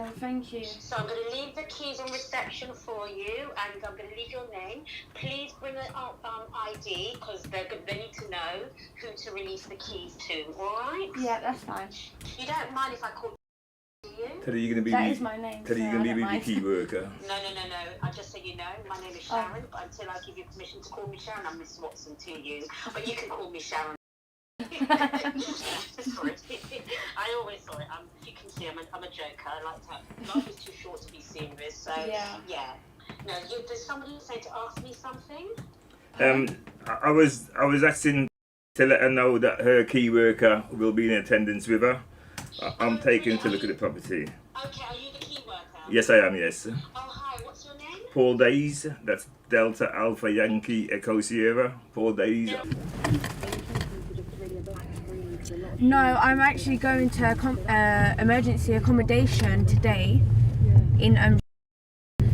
Okay, thank you. So I'm going to leave the keys on reception for you, and I'm going to leave your name. Please bring an ID, because they need to know who to release the keys to, all right? Yeah, that's fine. You don't mind if I call you? Tell her you're going to be That is my name. Tell her you're going to be the key worker. No. I just so you know, my name is Sharon, but until I give you permission to call me Sharon, I'm Miss Watson to you. But you can call me Sharon. Sorry. I always sorry. You can see I'm a joker. I like to. Life is too short to be serious. So yeah. No, there's somebody saying to ask me something. I was asking to let her know that her key worker will be in attendance with her. I'm taking to look at the property. Okay, are you the key worker? Yes, I am. Yes. Oh hi. What's your name? Paul Deyes. That's Delta Alpha Yankee Echo Sierra. Paul Deyes. No, I'm actually going to emergency accommodation today in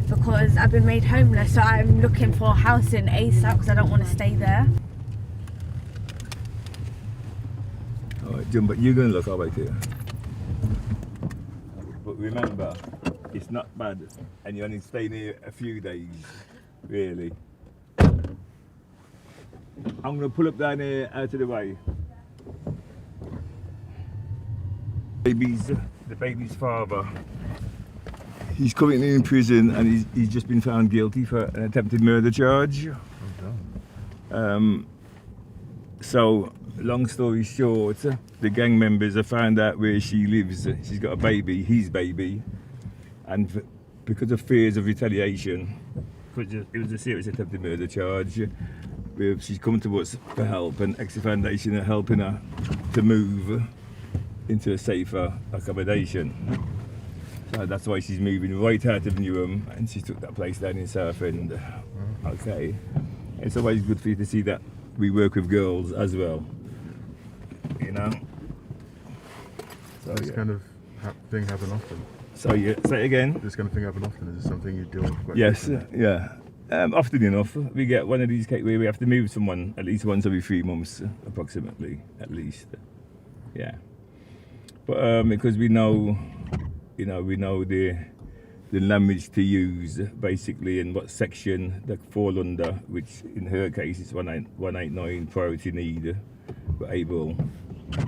because I've been made homeless, so I'm looking for a house in ASAP because I don't want to stay there. Alright, Jim, but you're going to look all right here. But remember, it's not bad, and you're only staying here a few days, really. I'm going to pull up down here out of the way. The baby's father. He's currently in prison, and he's just been found guilty for an attempted murder charge. So, long story short, the gang members have found out where she lives. She's got a baby, his baby, and because of fears of retaliation, because it was a serious attempted murder charge, she's come to us for help, and Exit Foundation are helping her to move into a safer accommodation. So that's why she's moving right out of Newham, and she took that place down in Southend. Okay, it's always good for you to see that we work with girls as well, you know. So this kind of thing happen often? So yeah, say it again. This kind of thing happen often? Is this something you deal with quite Yes, frequently? yeah. Often enough, we get one of these cases where we have to move someone at least once every 3 months, approximately, at least. Yeah. But because we know, we know the language to use basically, and what section they fall under, which in her case is 189 priority need. We're able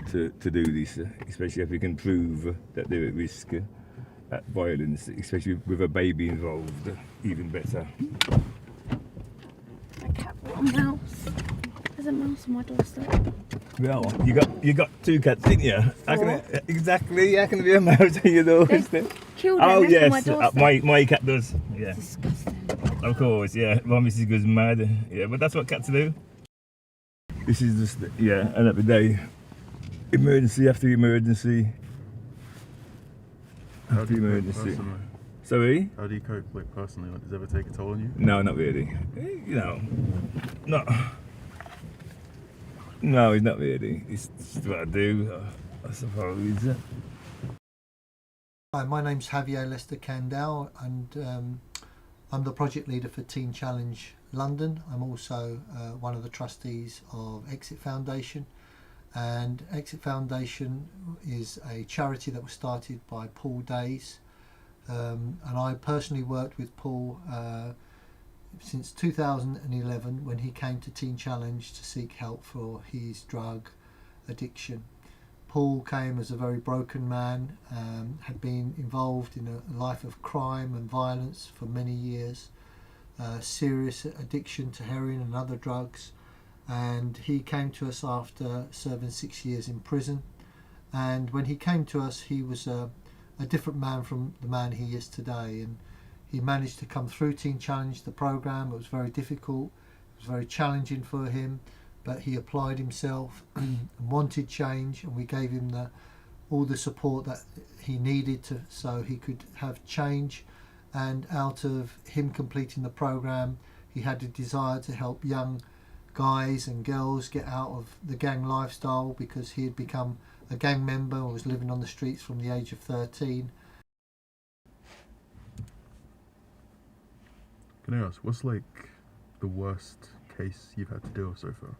to do this, especially if we can prove that they're at risk at violence, especially with a baby involved, even better. A cat brought a mouse. There's a mouse on my doorstep. Well, you got 2 cats, didn't you? How can there be a mouse on your doorstep? Killed Oh them, yes, on my doorstep. my cat does. Yeah. Disgusting. Of course, yeah. My missus goes mad. Yeah, but that's what cats do. This is just another day. Emergency after emergency. How do you cope Emergency. personally? Sorry? How do you cope, like, personally? Like, does it ever take a toll on you? No, not really. No. No, it's not really. It's just what I do, I suppose. Hi, my name's Javier Lester Candell, and I'm the project leader for Teen Challenge London. I'm also one of the trustees of Exit Foundation, and Exit Foundation is a charity that was started by Paul Deyes, and I personally worked with Paul since 2011 when he came to Teen Challenge to seek help for his drug addiction. Paul came as a very broken man, had been involved in a life of crime and violence for many years, serious addiction to heroin and other drugs, and he came to us after serving 6 years in prison. And when he came to us, he was a different man from the man he is today, and he managed to come through Teen Challenge, the program. It was very difficult, it was very challenging for him, but he applied himself and wanted change, and we gave him all the support that he needed so he could have change. And out of him completing the program, he had a desire to help young guys and girls get out of the gang lifestyle, because he had become a gang member and was living on the streets from the age of 13. Can I ask, what's like the worst case you've had to deal with so far?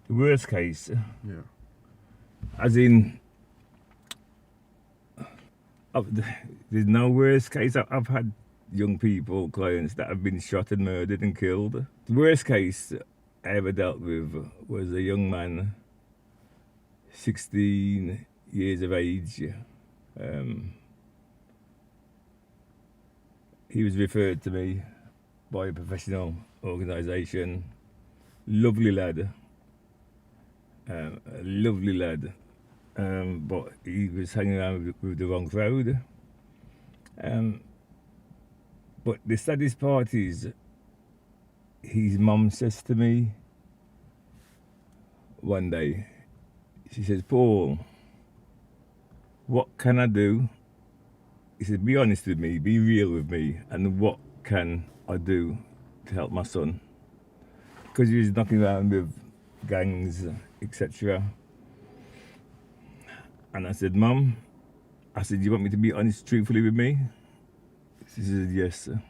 The worst case? Yeah. As in, there's no worst case. I've had young people, clients that have been shot and murdered and killed. The worst case I ever dealt with was a young man, 16 years of age. He was referred to me by a professional organisation. Lovely lad. A lovely lad. But he was hanging around with the wrong crowd. But the saddest part is, his mum says to me one day, she says, Paul, what can I do? He said, be honest with me, be real with me, and what can I do to help my son? Because he was knocking around with gangs, etc. And I said, Mum, I said, you want me to be honest, truthfully with me? She said, yes, sir.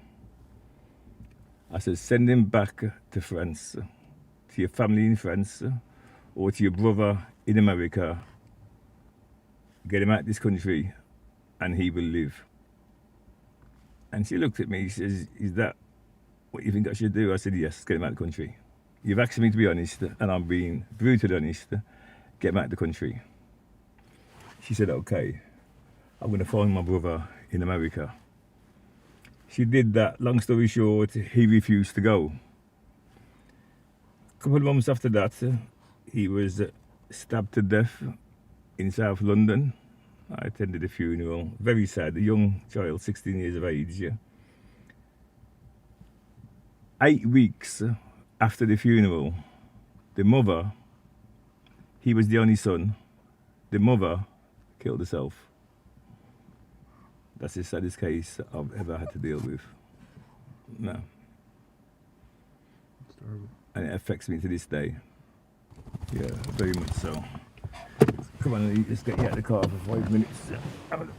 I said, send him back to France, to your family in France, or to your brother in America. Get him out of this country, and he will live. And she looked at me, she says, is that what you think I should do? I said, yes, get him out of the country. You've asked me to be honest, and I'm being brutally honest. Get him out of the country. She said, okay, I'm going to find my brother in America. She did that. Long story short, he refused to go. A couple of months after that, he was stabbed to death in South London. I attended the funeral. Very sad, a young child, 16 years of age. 8 weeks after the funeral, the mother, he was the only son, the mother killed herself. That's the saddest case I've ever had to deal with. No. It's terrible. And it affects me to this day. Yeah, very much so. Come on, let's get you out of the car for 5 minutes. Have a look.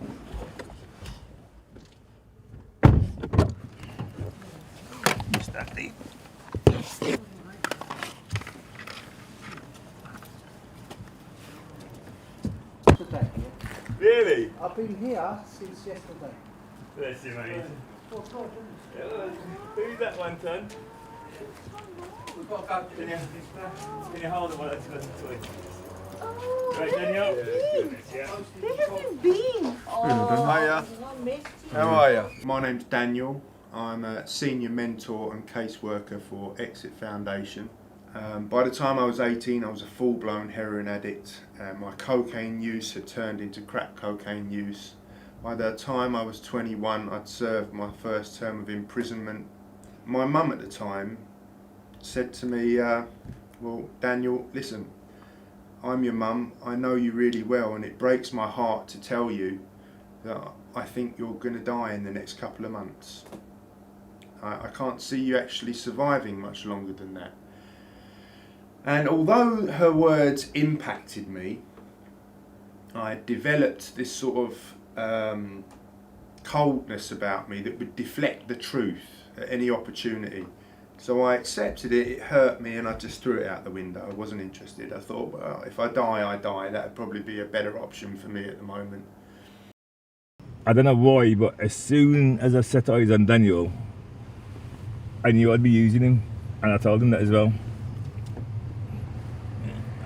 Just that deep. Today. Really? I've been here since yesterday. Bless you, mate. Oh, God, Who's that one, son? we've got to go to Can you, this. can you hold it while I turn the toy? Oh, Right, Daniel? Yeah. where have you been? Hiya. I missed you. How are you? My name's Daniel. I'm a senior mentor and caseworker for Exit Foundation. By the time I was 18, I was a full-blown heroin addict. My cocaine use had turned into crack cocaine use. By the time I was 21, I'd served my first term of imprisonment. My mum at the time said to me, well, Daniel, listen, I'm your mum, I know you really well, and it breaks my heart to tell you that I think you're going to die in the next couple of months. I can't see you actually surviving much longer than that. And although her words impacted me, I developed this sort of coldness about me that would deflect the truth at any opportunity. So I accepted it, it hurt me, and I just threw it out the window. I wasn't interested. I thought, well, if I die, I die. That would probably be a better option for me at the moment. I don't know why, but as soon as I set eyes on Daniel, I knew I'd be using him, and I told him that as well.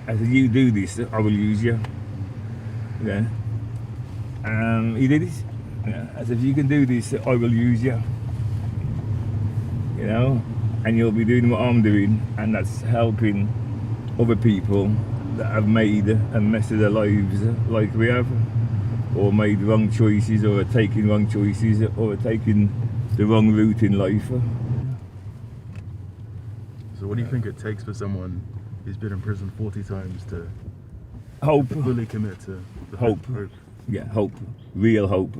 I said, you do this, I will use you. Yeah. He did it. Yeah. I said, if you can do this, I will use you. You know, and you'll be doing what I'm doing, and that's helping other people that have made a mess of their lives like we have, or made wrong choices, or are taking wrong choices, or are taking the wrong route in life. So what do you think it takes for someone who's been in prison 40 times to Hope. fully commit to the Hope. Yeah, hope. Real hope.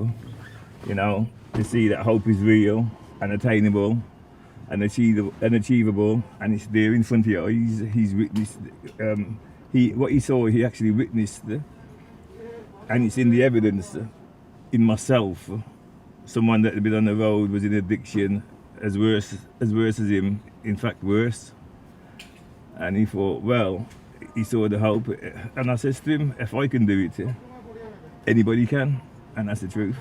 You know, to see that hope is real and attainable and achievable, and it's there in front of you. He's witnessed. What he saw, he actually witnessed, and it's in the evidence in myself. Someone that had been on the road, was in addiction, as worse as him. In fact, worse. And he thought, well, he saw the hope, and I said to him, if I can do it, anybody can. and that's the truth.